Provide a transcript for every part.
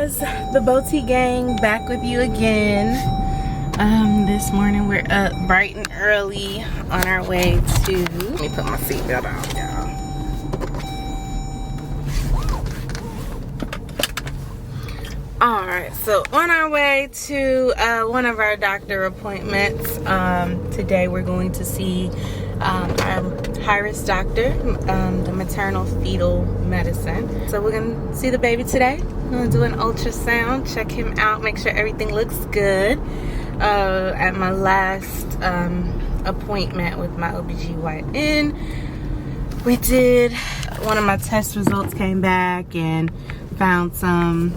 guys, the Boti gang back with you again. This morning we're up bright and early on our way to, let me put my seatbelt on, y'all. Alright, so on our way to one of our doctor appointments. Today we're going to see our high-risk doctor, the maternal fetal medicine. So we're gonna see the baby today. We're gonna do an ultrasound, check him out, make sure everything looks good. At my last appointment with my OBGYN, we did, one of my test results came back and found some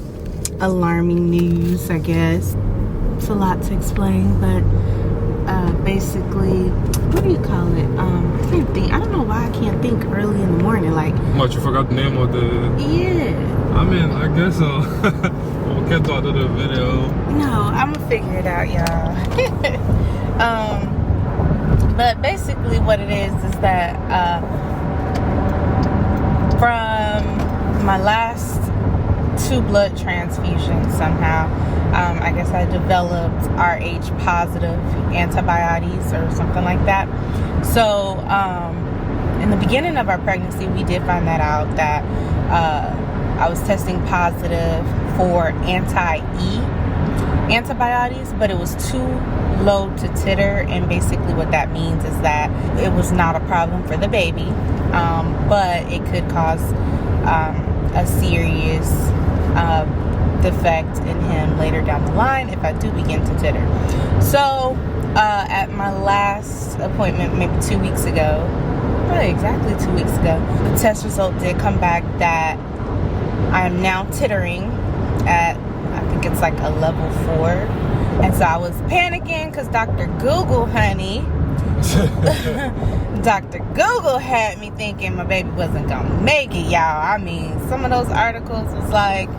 alarming news, I guess. It's a lot to explain, but basically, what do you call it? I can't think. I don't know why I can't think early in the morning. Like, what, you forgot the name of the? Yeah. I mean, I guess so. We'll get to the video. No, I'm gonna figure it out, y'all. But basically, what it is that from my last 2 blood transfusions, somehow, I guess I developed Rh positive antibodies or something like that. So in the beginning of our pregnancy, we did find that out, that I was testing positive for anti-E antibodies, but it was too low to titer, and basically what that means is that it was not a problem for the baby, but it could cause a serious defect in him later down the line if I do begin to titter. So at my last appointment, maybe 2 weeks ago, probably exactly 2 weeks ago, the test result did come back that I am now tittering at, I think it's like a level 4. And so I was panicking because Dr. Google, honey, Dr. Google had me thinking my baby wasn't gonna make it, y'all. I mean, some of those articles was like,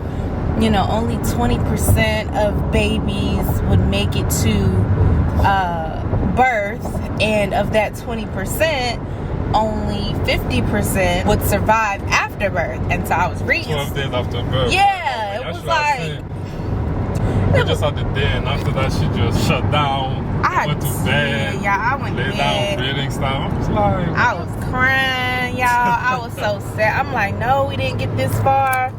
you know, only 20% of babies would make it to birth, and of that 20%, only 50% would survive after birth. And so I was reading 12 days after birth. Yeah, it was like, we just had the day, and after that she just shut down. Went to bed. Yeah, I went to lay bed. down, breathing stuff. I was like, I was crying, y'all. I was so sad. I'm like, no, we didn't get this far.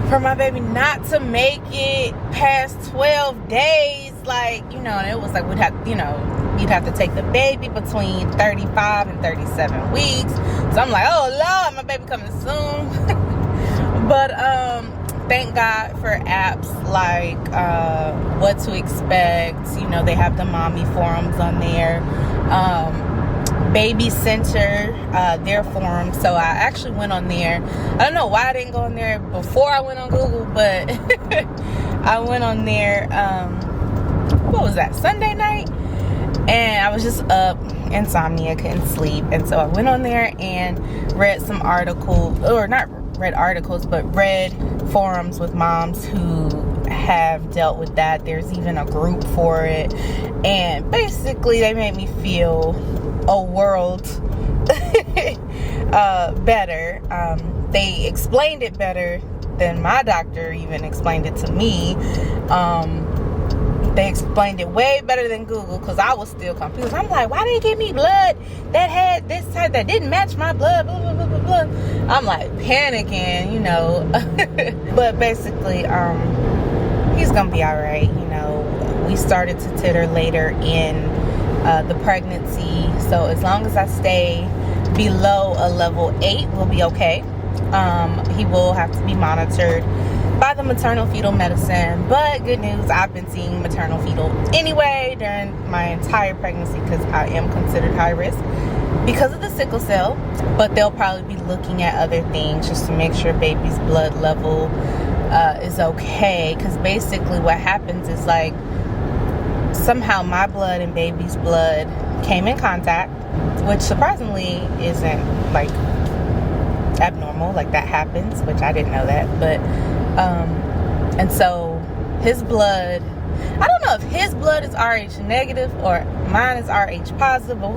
For my baby not to make it past 12 days, like, you know, and it was like, we'd have, you know, you'd have to take the baby between 35 and 37 weeks. So I'm like, oh Lord, my baby coming soon. But thank God for apps like What to Expect. You know, they have the mommy forums on there. Baby Center, their forum. So I actually went on there. I don't know why I didn't go on there before I went on Google, but I went on there, what was that, Sunday night? And I was just up, insomnia, couldn't sleep. And so I went on there and read some articles, or not read articles, but read forums with moms who have dealt with that. There's even a group for it. And basically they made me feel a world better. They explained it better than my doctor even explained it to me. They explained it way better than Google, because I was still confused. I'm like, why did they give me blood that had this type that didn't match my blood, blah, blah, blah, blah, blah. I'm like panicking, you know. But basically, he's gonna be all right. You know, we started to titter later in the pregnancy, so as long as I stay below a level 8, we'll be okay. He will have to be monitored by the maternal fetal medicine, but good news, I've been seeing maternal fetal anyway during my entire pregnancy, because I am considered high risk because of the sickle cell. But they'll probably be looking at other things just to make sure baby's blood level is okay, because basically what happens is, like, somehow my blood and baby's blood came in contact, which surprisingly isn't like abnormal, like that happens, which I didn't know that. But and so his blood, I don't know if his blood is Rh negative or mine is Rh positive, but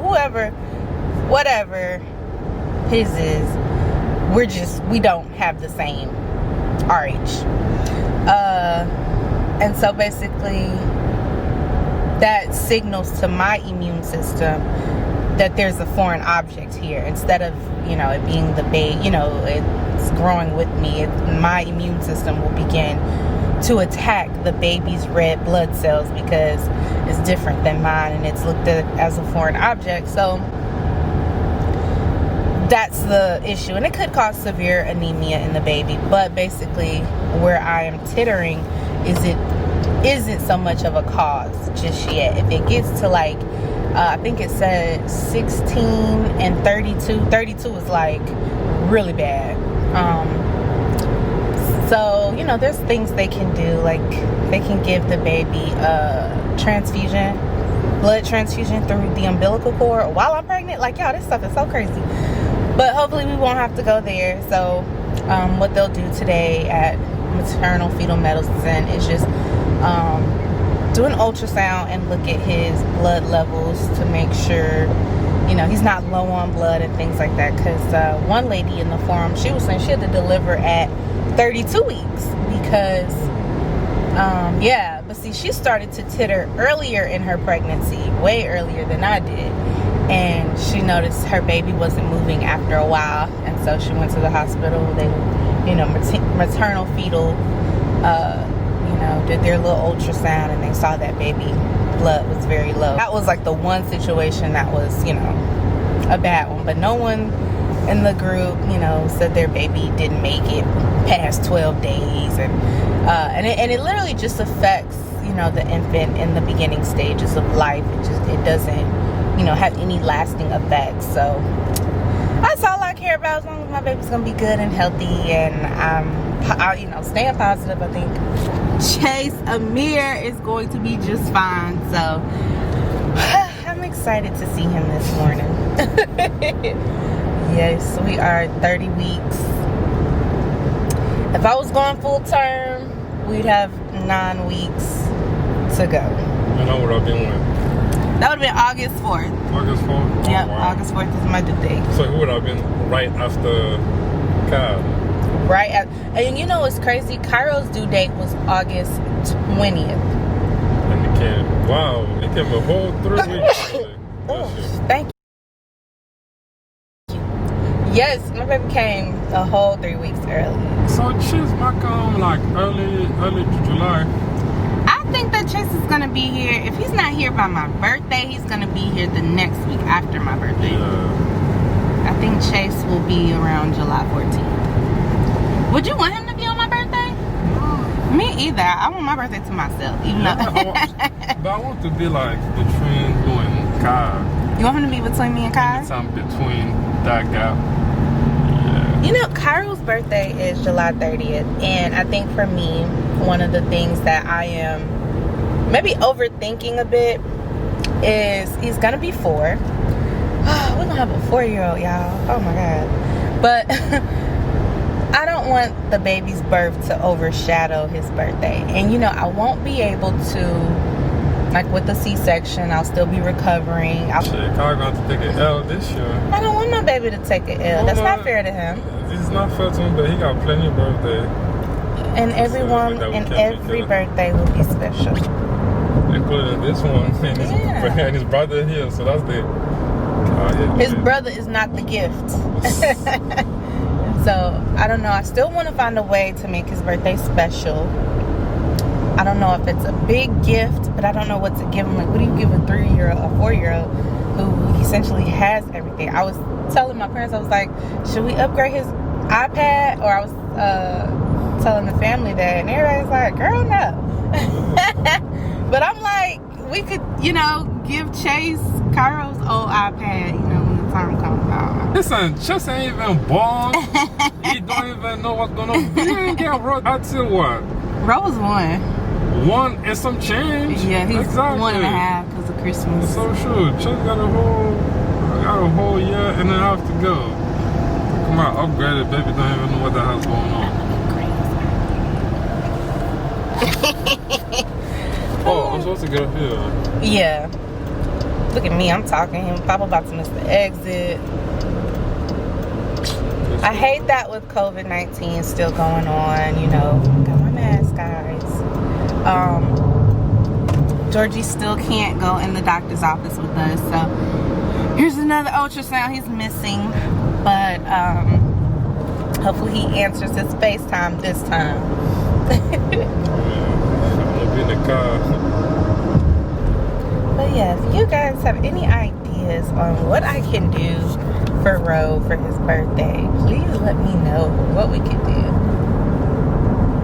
whatever his is, we don't have the same Rh. And so basically that signals to my immune system that there's a foreign object here, instead of, you know, it being the baby, you know, it's growing with me. My immune system will begin to attack the baby's red blood cells because it's different than mine and it's looked at as a foreign object. So that's the issue, and it could cause severe anemia in the baby. But basically where I am tittering is it isn't so much of a cause just yet. If it gets to like I think it said 16 and 32 is like really bad. So, you know, there's things they can do, like they can give the baby a transfusion, blood transfusion through the umbilical cord while I'm pregnant. Like, y'all, this stuff is so crazy. But hopefully we won't have to go there. So what they'll do today at maternal fetal medicine is just do an ultrasound and look at his blood levels to make sure, you know, he's not low on blood and things like that. Because one lady in the forum, she was saying she had to deliver at 32 weeks because yeah, but see, she started to titter earlier in her pregnancy, way earlier than I did, and she noticed her baby wasn't moving after a while, and so she went to the hospital. They, you know, maternal fetal you know, did their little ultrasound, and they saw that baby blood was very low. That was like the one situation that was, you know, a bad one. But no one in the group, you know, said their baby didn't make it past 12 days. And it literally just affects, you know, the infant in the beginning stages of life. It doesn't, you know, have any lasting effects. So that's all I care about, as long as my baby's gonna be good and healthy, and I, you know, staying positive. I think Chase Amir is going to be just fine. So I'm excited to see him this morning. Yes, we are 30 weeks. If I was going full term, we'd have 9 weeks to go. And I would have been when? That would have been August 4th. August 4th? Oh, yep, wow. August 4th is my due date. So it would have been right after Kyle. Right after. And you know what's crazy? Cairo's due date was August 20th. And it came, wow, it came a whole 3 weeks early. Oh, thank you. Yes, my baby came a whole 3 weeks early. So Chase might come like early July. I think that Chase is gonna be here. If he's not here by my birthday, he's gonna be here the next week after my birthday. Yeah. I think Chase will be around July 14th. Would you want him to be on my birthday? Me either. I want my birthday to myself, even though. But I want to be like between you and Kyle. You want him to be between me and Kai? Anytime between that gap. Yeah. You know, Cairo's birthday is July 30th, and I think for me, one of the things that I am maybe overthinking a bit is he's gonna be 4. We're gonna have a 4-year-old, y'all. Oh my god. But I don't want the baby's birth to overshadow his birthday. And you know, I won't be able to, like with the C-section, I'll still be recovering. Shit, Kyle going to take an L this year. I don't want my baby to take an L. That's not fair to him. This is not fair to him, but he got plenty of birthday. And everyone and every birthday will be special. Including this one. And his brother here, so that's the... his brother is not the gift. So, I don't know. I still want to find a way to make his birthday special. I don't know if it's a big gift, but I don't know what to give him. Like, what do you give a 3-year-old, a 4-year-old who essentially has everything? I was telling my parents, I was like, should we upgrade his iPad? Or I was telling the family that, and everybody's like, girl, no. But I'm like, we could, you know, give Chase Cairo's old iPad, you know, when the time comes out. Listen, Chase ain't even born. He don't even know what's going on. He ain't get Rose until what? Rose 1. 1 and some change. Yeah, he's exactly. 1.5 because of Christmas. So sure, Chase got a whole year and a half to go. Come on, upgraded baby don't even know what the hell's going on. Oh, I'm supposed to get up here. Yeah. Look at me, I'm talking. Papa about to miss the exit. I hate that with COVID-19 still going on, you know. Got my mask, guys. Georgie still can't go in the doctor's office with us, so here's another ultrasound he's missing. But hopefully he answers his FaceTime this time. I'm gonna be in the car. But yeah, if you guys have any ideas on what I can do for Ro for his birthday, please let me know what we can do.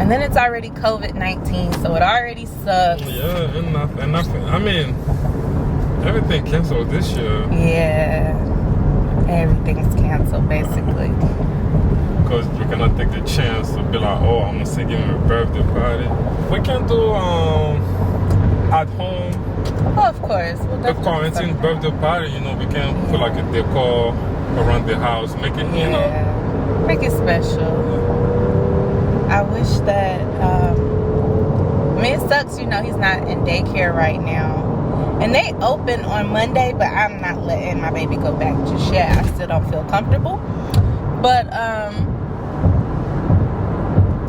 And then it's already COVID-19, so it already sucks. Yeah, and nothing. I mean, everything canceled this year. Yeah, everything's canceled basically. Because we cannot take the chance to be like, oh, I'm gonna sing him a birthday party. We can do at home. Oh, of course. We'll The quarantine birthday party, you know, we can put like a decor around the house, make it, you know. Make it special. I wish that, I mean, it sucks, you know, he's not in daycare right now. And they open on Monday, but I'm not letting my baby go back just yet. I still don't feel comfortable. But,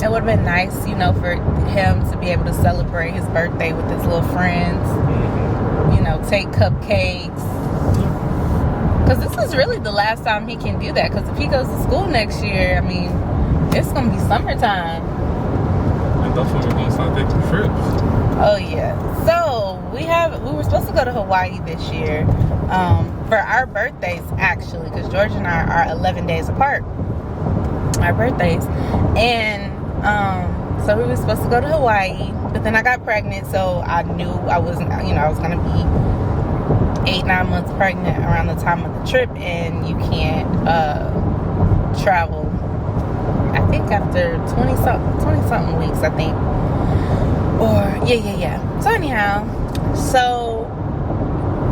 it would have been nice, you know, for him to be able to celebrate his birthday with his little friends. You know, take cupcakes. Because this is really the last time he can do that. Because if he goes to school next year, I mean, it's going to be summertime. And that's when we're going to start taking trips. Oh, yeah. So, we were supposed to go to Hawaii this year. For our birthdays, actually. Because George and I are 11 days apart. Our birthdays. And, so we were supposed to go to Hawaii. But then I got pregnant. So, I knew I wasn't, you know, I was going to be 8-9 months pregnant around the time of the trip. And you can't, travel. I think after 20 something weeks, I think. Or, yeah. So anyhow,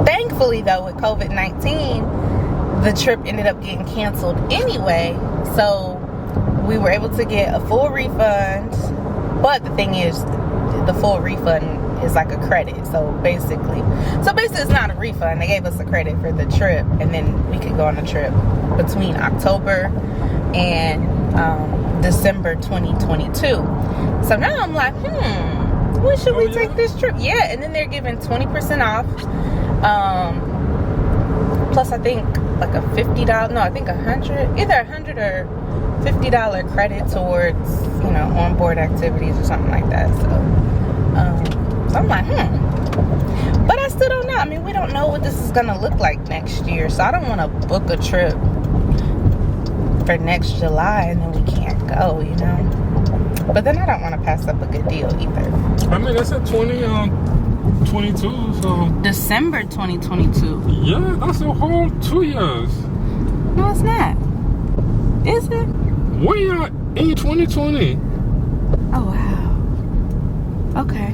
thankfully though, with COVID-19, the trip ended up getting canceled anyway. So we were able to get a full refund. But the thing is, the full refund is like a credit. So basically it's not a refund. They gave us a credit for the trip, and then we could go on a trip between October and December 2022. So now I'm like, when should we take this trip? Yeah, and then they're giving 20% off. Plus I think like a $50, no, I think either $100 or $50 credit towards, you know, onboard activities or something like that. So I'm like, but I still don't know. I mean, we don't know what this is gonna look like next year, so I don't want to book a trip for next July and then we can't go, you know. But then I don't want to pass up a good deal either. I mean, that's at 2022, so December 2022. yeah, that's a whole 2 years. No, it's not. Is it? We are in 2020. Oh wow. Okay.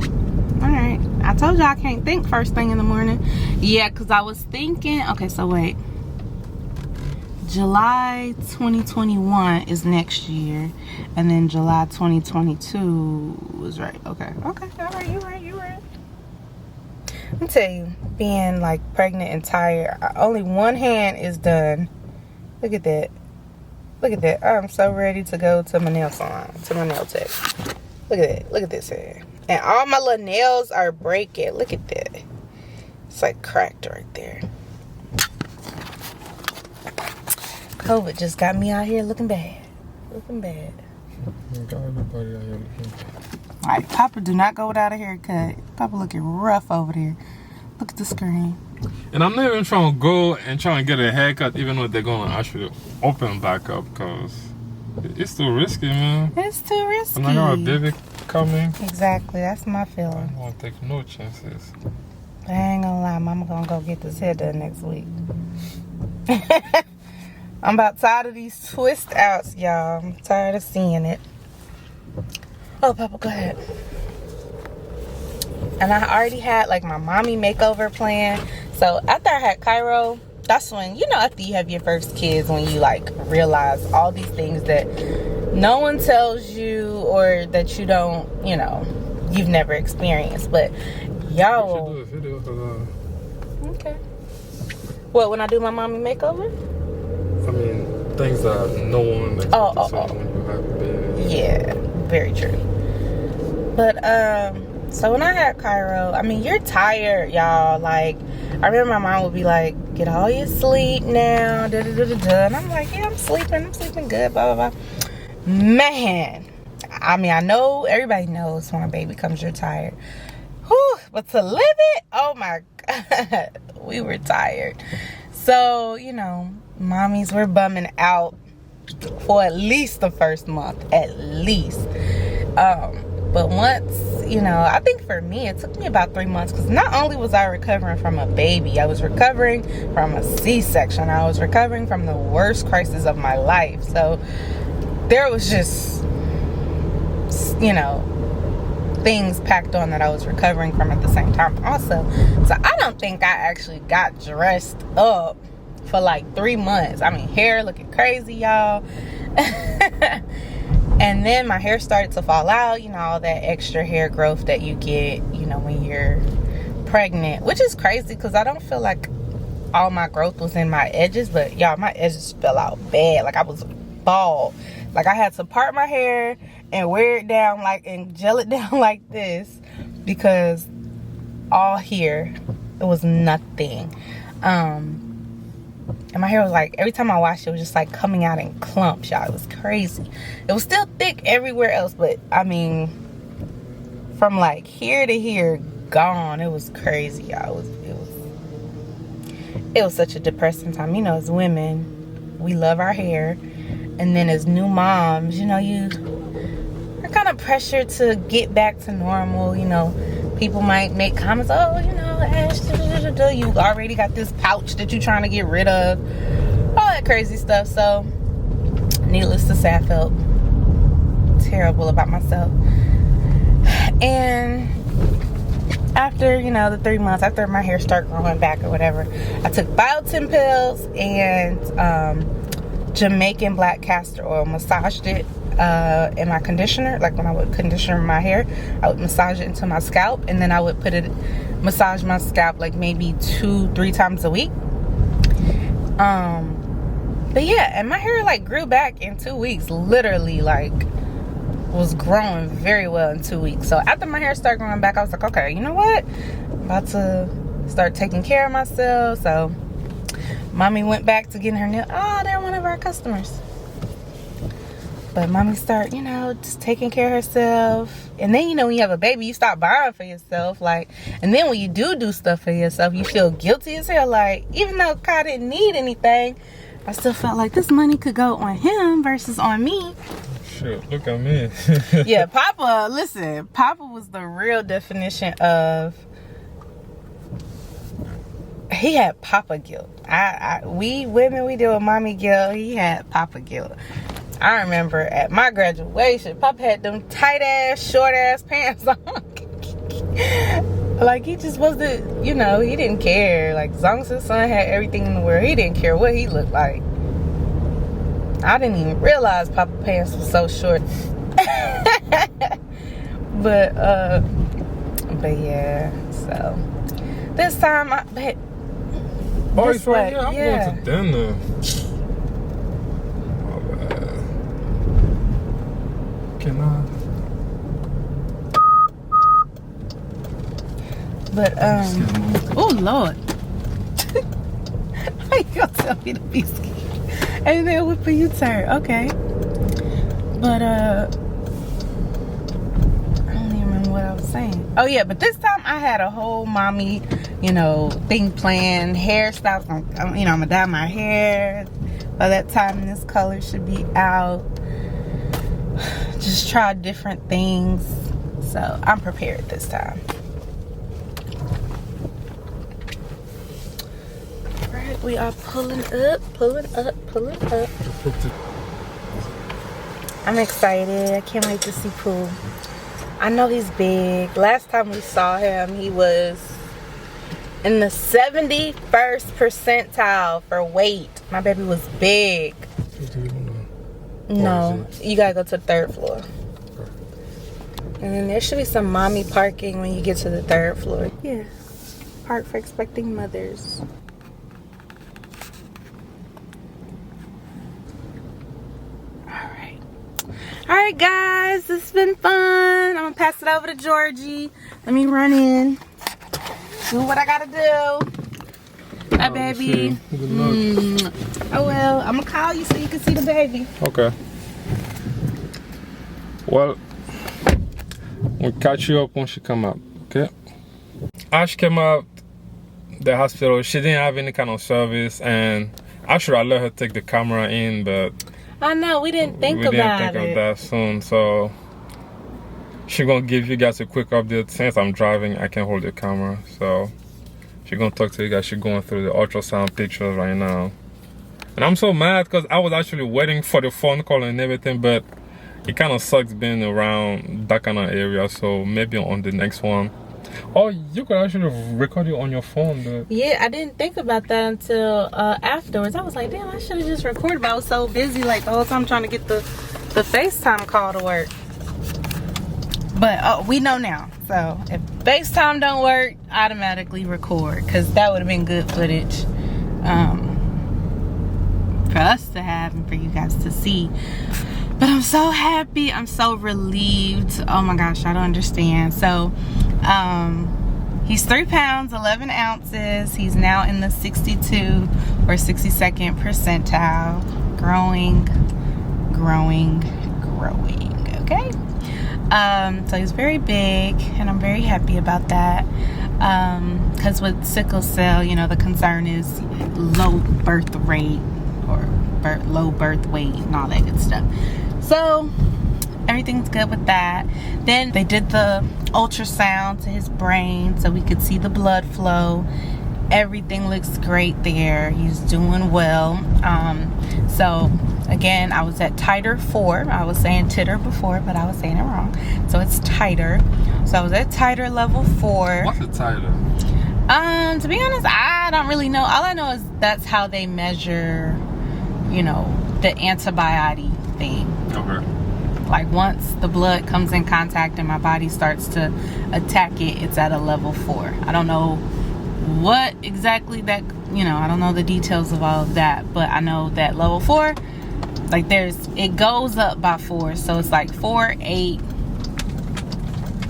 All right. I told you I can't think first thing in the morning. Yeah, because I was thinking. Okay, so wait. July 2021 is next year, and then July 2022 was right. Okay, all right, you right. Let me tell you, being like pregnant and tired, only one hand is done. Look at that. I'm so ready to go to my nail salon, to my nail tech. Look at this hand. And all my little nails are breaking. Look at that. It's like cracked right there. COVID just got me out here looking bad. Got everybody out here looking bad. Alright, Papa, do not go without a haircut. Papa looking rough over there. Look at the screen. And I'm not even trying to go and try and get a haircut, even though they're going to actually open back up, because it's too risky, man. It's too risky. And I got a baby coming. Exactly, that's my feeling. I don't want to take no chances. I ain't gonna lie, Mama gonna go get this hair done next week. I'm about tired of these twist outs, y'all. I'm tired of seeing it. Oh, Papa, go ahead. And I already had like my mommy makeover plan. So after I had Cairo, that's when, you know, after you have your first kids, when you like realize all these things that no one tells you or that you don't, you know, you've never experienced. But y'all. We should do a video for that. Okay. What, when I do my mommy makeover? I mean, things that no one expects to see when you have a baby. Yeah, very true. But So when I had Cairo, I mean, you're tired, y'all. Like, I remember my mom would be like, get all your sleep now, da da da da da. And I'm like, yeah, I'm sleeping good, blah blah blah. Man, I mean, I know everybody knows when a baby comes, you're tired. Whew, but to live it, oh my God, we were tired. So, you know, mommies were bumming out for at least the first month, at least. But once, you know, I think for me, it took me about 3 months, because not only was I recovering from a baby, I was recovering from a C-section. I was recovering from the worst crisis of my life. So there was just, you know, things packed on that I was recovering from at the same time also. So I don't think I actually got dressed up for like 3 months. I mean, hair looking crazy, y'all. And then my hair started to fall out, you know, all that extra hair growth that you get, you know, when you're pregnant, which is crazy because I don't feel like all my growth was in my edges, but y'all, my edges fell out bad. Like I was bald. Like I had to part my hair and wear it down, like, and gel it down like this, because all here, it was nothing. And my hair was like, every time I washed it, it was just like coming out in clumps, y'all. It was crazy. It was still thick everywhere else, but I mean, from like here to here, gone. It was crazy, y'all. It was such a depressing time. You know, as women, we love our hair, and then as new moms, you know, you're kind of pressured to get back to normal. You know, people might make comments, oh, you know, Ash, you already got this pouch that you're trying to get rid of, all that crazy stuff. So needless to say, I felt terrible about myself. And after, you know, the 3 months, after my hair started growing back or whatever, I took biotin pills and Jamaican black castor oil, massaged it in my conditioner. Like when I would conditioner my hair, I would massage it into my scalp, and then I would massage my scalp like maybe 2-3 times a week. But yeah, and my hair like grew back in 2 weeks, literally, like was growing very well in 2 weeks. So after my hair started growing back, I was like, okay, you know what, I'm about to start taking care of myself. So mommy went back to getting her nail. Oh, they're one of our customers. But mommy start, you know, just taking care of herself. And then, you know, when you have a baby, you stop buying for yourself. Like, and then when you do stuff for yourself, you feel guilty as hell. Like, even though Kai didn't need anything, I still felt like this money could go on him versus on me. Shit, look at me. Yeah, Papa, listen, Papa was the real definition of, he had Papa guilt. We women, we deal with mommy guilt. He had Papa guilt. I remember at my graduation, Papa had them tight ass, short ass pants on. Like, he just wasn't, you know, he didn't care. Like, as long as his son had everything in the world, he didn't care what he looked like. I didn't even realize Papa pants was so short. But yeah, so this time oh, it's right here. I'm going to dinner. My bad. Can I? But oh Lord. How you gonna tell me to be scared? And then whip a U-turn. Okay. But I don't even remember what I was saying. Oh yeah, but this time I had a whole mommy, you know, thing planned. Hairstyles. You know, I'm gonna dye my hair. By that time, this color should be out. Just try different things. So I'm prepared this time. Alright, we are pulling up. I'm excited. I can't wait to see Pooh. I know he's big. Last time we saw him, he was in the 71st percentile for weight. My baby was big. No, you gotta go to the 3rd floor. And then there should be some mommy parking when you get to the 3rd floor. Yeah, park for expecting mothers. All right, right, guys, this has been fun. I'm gonna pass it over to Georgie. Let me run in, do what I gotta do. Bye, baby. Good luck. Oh well, I'm gonna call you so you can see the baby. Okay. Well, we'll catch you up when she come out, okay? Ash came out the hospital. She didn't have any kind of service, and I should have let her take the camera in, but I know we didn't think of that soon. So she's gonna give you guys a quick update. Since I'm driving, I can't hold the camera, so she's gonna talk to you guys. She's going through the ultrasound pictures right now, and I'm so mad because I was actually waiting for the phone call and everything, but it kind of sucks being around that kind of area. So maybe on the next one. Oh, you could actually record it on your phone, but yeah, I didn't think about that until afterwards. I was like, damn, I should have just recorded, but I was so busy like the whole time trying to get the FaceTime call to work. But we know now, so if FaceTime don't work, automatically record, because that would have been good footage for us to have and for you guys to see. But I'm so happy, I'm so relieved. Oh my gosh, I don't understand. So he's 3 pounds 11 ounces. He's now in the 62 or 62nd percentile, growing, okay? So he's very big, and I'm very happy about that, because with sickle cell, you know, the concern is low birth rate or low birth weight and all that good stuff. So everything's good with that. Then they did the ultrasound to his brain so we could see the blood flow. Everything looks great there. He's doing well. So again, I was at titer 4. I was saying titter before, but I was saying it wrong. So it's titer. So I was at titer level 4. what's a titer? To be honest, I don't really know. All I know is that's how they measure, you know, the antibody thing. Okay. Like once the blood comes in contact and my body starts to attack it, it's at a level 4. I don't know what exactly that, you know, I don't know the details of all of that, but I know that level 4, like it goes up by 4. So it's like 4, 8,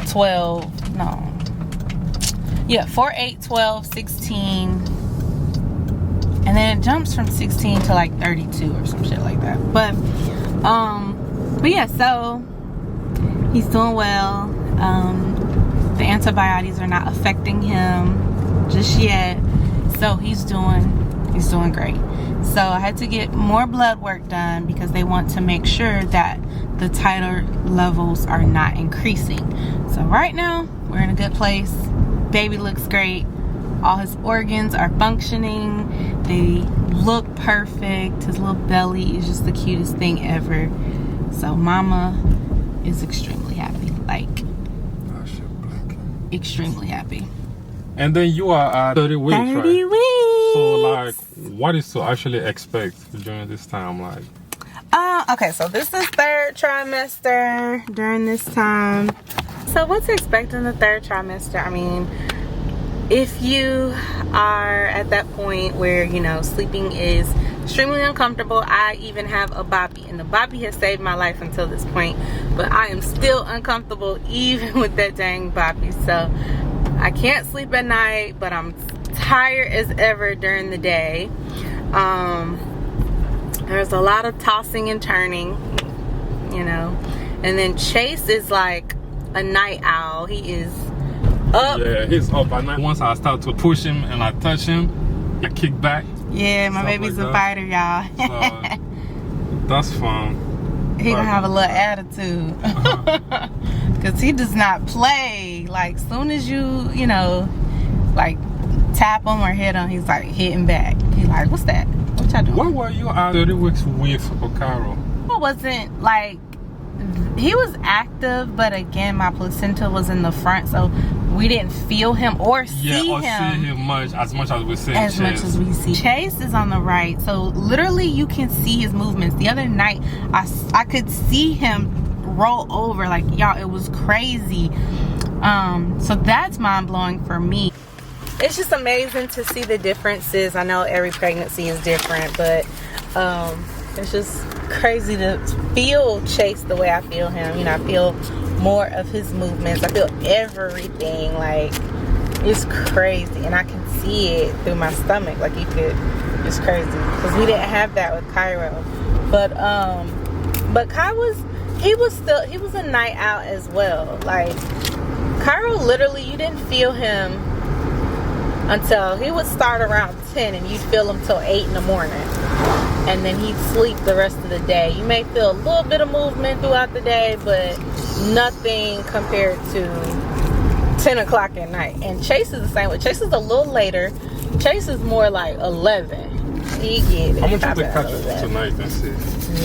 12, no. Yeah, 4, 8, 12, 16. And then it jumps from 16 to like 32 or some shit like that. But yeah, so he's doing well. The antibiotics are not affecting him just yet, so he's doing great. So I had to get more blood work done because they want to make sure that the titer levels are not increasing. So right now we're in a good place. Baby looks great. All his organs are functioning. They look perfect. His little belly is just the cutest thing ever. So mama is extremely happy, like extremely happy. And then you are at 30 weeks, 30 right? weeks. So like, what is to actually expect during this time? Like, okay, so this is 3rd trimester during this time. So what to expect in the 3rd trimester? I mean, if you are at that point where, you know, sleeping is extremely uncomfortable, I even have a boppy, and the boppy has saved my life until this point, but I am still uncomfortable even with that dang boppy. So I can't sleep at night, but I'm tired as ever during the day. There's a lot of tossing and turning, you know. And then Chase is like a night owl. He is up. Yeah, he's up at night. Once I start to push him and I touch him, I kick back. Yeah, my baby's a fighter, y'all. So, that's fun. He gonna have a little attitude. Cause he does not play. Like soon as you know, like tap him or hit him, he's like hitting back. He's like, what's that? What y'all doing? Where were you at 30 weeks with Okaro? It wasn't like, he was active, but again, my placenta was in the front, so we didn't feel him or see him. See him as much as we see Chase. Much as we see. Chase is on the right, so literally you can see his movements. The other night, I could see him roll over, like, y'all, it was crazy. So that's mind-blowing for me. It's just amazing to see the differences. I know every pregnancy is different, but It's just crazy to feel Chase the way I feel him. You know, I feel more of his movements. I feel everything. Like, it's crazy. And I can see it through my stomach. Like, it's crazy. Because we didn't have that with Cairo. But Kai he was a night out as well. Like, Cairo, literally, you didn't feel him until he would start around 10 and you'd feel him till 8 in the morning. And then he'd sleep the rest of the day. You may feel a little bit of movement throughout the day, but nothing compared to 10 o'clock at night. And Chase is the same way. Chase is a little later. Chase is more like 11. He get it. I'm gonna try to catch it tonight and see.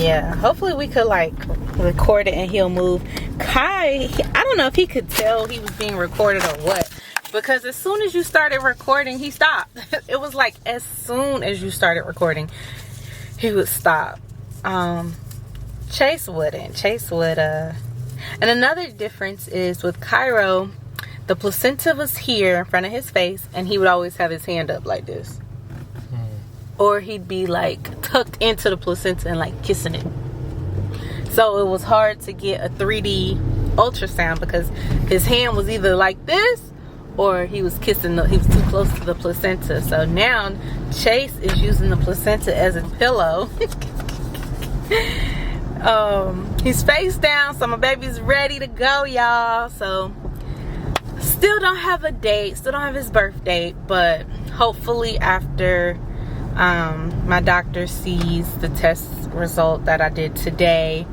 Yeah, hopefully we could like record it and he'll move. Kai, I don't know if he could tell he was being recorded or what, because as soon as you started recording, he stopped. It was like as soon as you started recording, he would stop. Chase wouldn't. Chase would. And another difference is with Cairo, the placenta was here in front of his face, and he would always have his hand up like this. Or he'd be like tucked into the placenta and like kissing it. So it was hard to get a 3D ultrasound because his hand was either like this or he was kissing he was too close to the placenta. So now Chase is using the placenta as a pillow. He's face down, so my baby's ready to go, y'all. So still don't have a date, still don't have his birth date, but hopefully after my doctor sees the test result that I did today,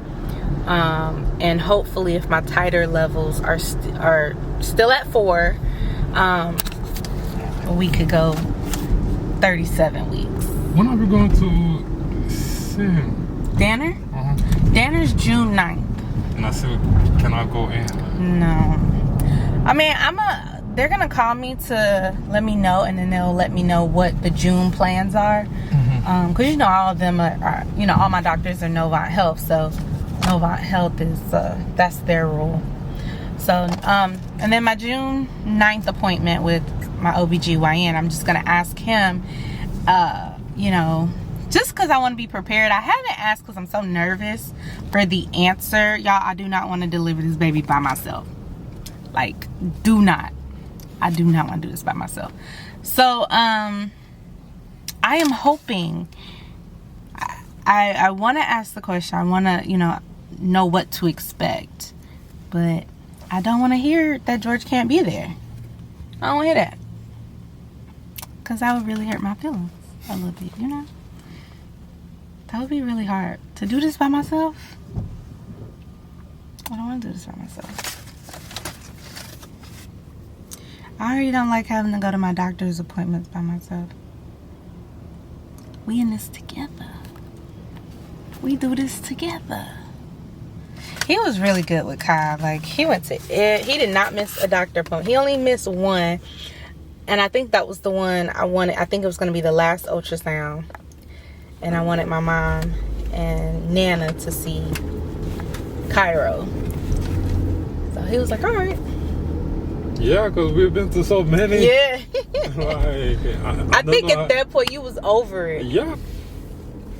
and hopefully if my titer levels are still at 4, we could go 37 weeks. When are we going to see him? Danner? Danner's June 9th. And I said, can I go in? No. I mean, they're gonna call me to let me know, and then they'll let me know what the June plans are. Because you know, all of them are, you know, all my doctors are Novant Health, so Novant Health is that's their rule. So and then my June 9th appointment with my OBGYN, I'm just gonna ask him, you know, just because I want to be prepared. I haven't asked because I'm so nervous for the answer. Y'all, I do not want to deliver this baby by myself. Like, I do not want to do this by myself. So I am hoping, I want to ask the question. I want to, you know what to expect, but I don't want to hear that George can't be there. I don't want to hear that, because that would really hurt my feelings a little bit, you know. That would be really hard to do this by myself. I don't want to do this by myself. I already don't like having to go to my doctor's appointments by myself. We in this together. We do this together. He was really good with Kyle. Like, he went to it. He did not miss a doctor appointment. He only missed one. And I think that was the one I wanted. I think it was going to be the last ultrasound. And I wanted my mom and Nana to see Cairo. So he was like, all right. Yeah, because we've been to so many. Yeah. Like, I think at that point you was over it. Yeah.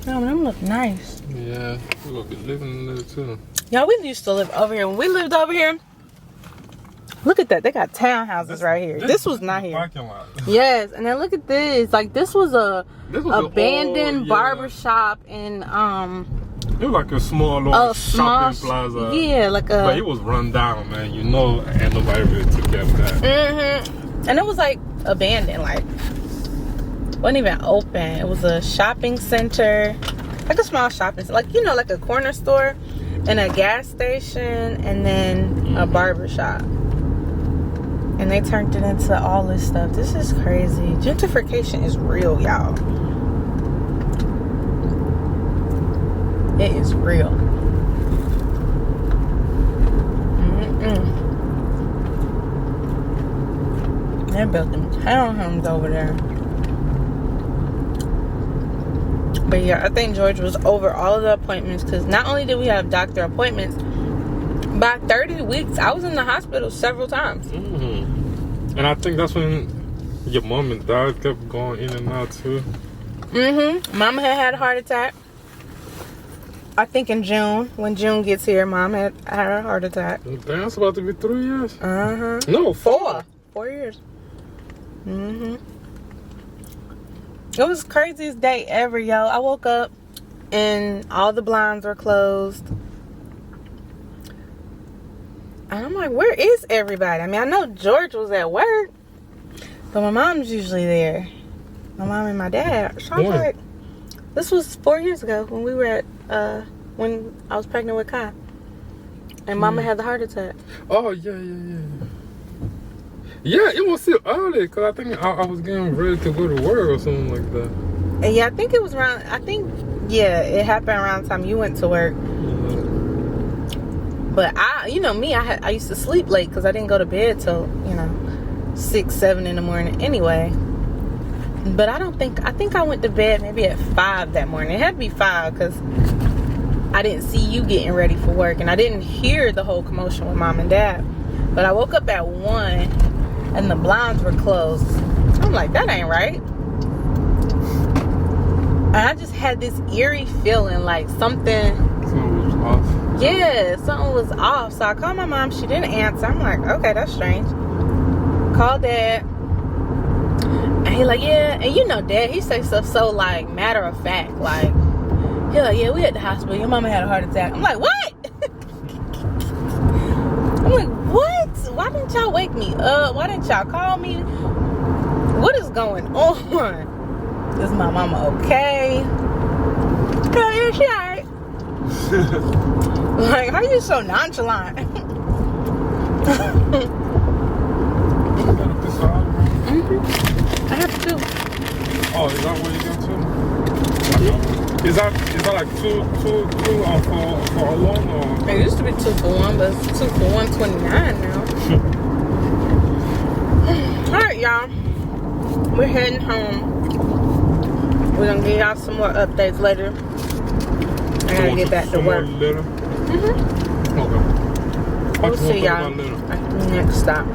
Oh, them look nice. Yeah, we're going to be living in there too. Y'all, we used to live over here. When we lived over here, look at that. They got townhouses right here. This was not here. Parking lot. Yes, and then look at this. Like, this was a abandoned barber shop in it was like a small little shopping plaza. Yeah, like a. But it was run down, man. You know, and nobody really took care of that. And it was like abandoned, like wasn't even open. It was a shopping center, like a small shopping center, like, you know, like a corner store and a gas station, and then a barber shop. And they turned it into all this stuff. This is crazy. Gentrification is real, y'all. It is real. They're building townhomes over there. But yeah, I think George was over all of the appointments, because not only did we have doctor appointments, by 30 weeks, I was in the hospital several times. And I think that's when your mom and dad kept going in and out too. Mama had a heart attack. I think in June, when June gets here, Mom had a heart attack. Damn, it's about to be 3 years. No, 4. 4 years. It was the craziest day ever, yo. I woke up and all the blinds were closed. And I'm like, where is everybody? I mean, I know George was at work, but my mom's usually there. My mom and my dad. So I was like, this was 4 years ago when we were at, when I was pregnant with Kai. And Mama had the heart attack. Oh, yeah. Yeah, it was still early because I think I was getting ready to go to work or something like that. And yeah, I think it was around, it happened around the time you went to work. But you know me, I used to sleep late because I didn't go to bed till, 6, 7 in the morning anyway. But I think I went to bed maybe at 5 that morning. It had to be 5 because I didn't see you getting ready for work. And I didn't hear the whole commotion with Mom and Dad. But I woke up at 1 and the blinds were closed. I'm like, that ain't right. And I just had this eerie feeling like something was off. Yeah, something was off. So I called my mom. She didn't answer. I'm like, okay, that's strange. Called Dad. And he like, yeah. And you know Dad, he say stuff so like matter of fact. Like, he like, yeah, we at the hospital. Your mama had a heart attack. I'm like, what? I'm like, what? Why didn't y'all wake me up? Why didn't y'all call me? What is going on? Is my mama okay? Oh, yeah, she alright. Like, how you so nonchalant? I have to. Oh, is that where you go to? Is that like two for a loan or? It used to be 2 for 1, but it's 2 for 129 now. Alright, y'all. We're heading home. We're gonna give y'all some more updates later. I gotta get back to work. Okay. We'll see y'all at the next stop.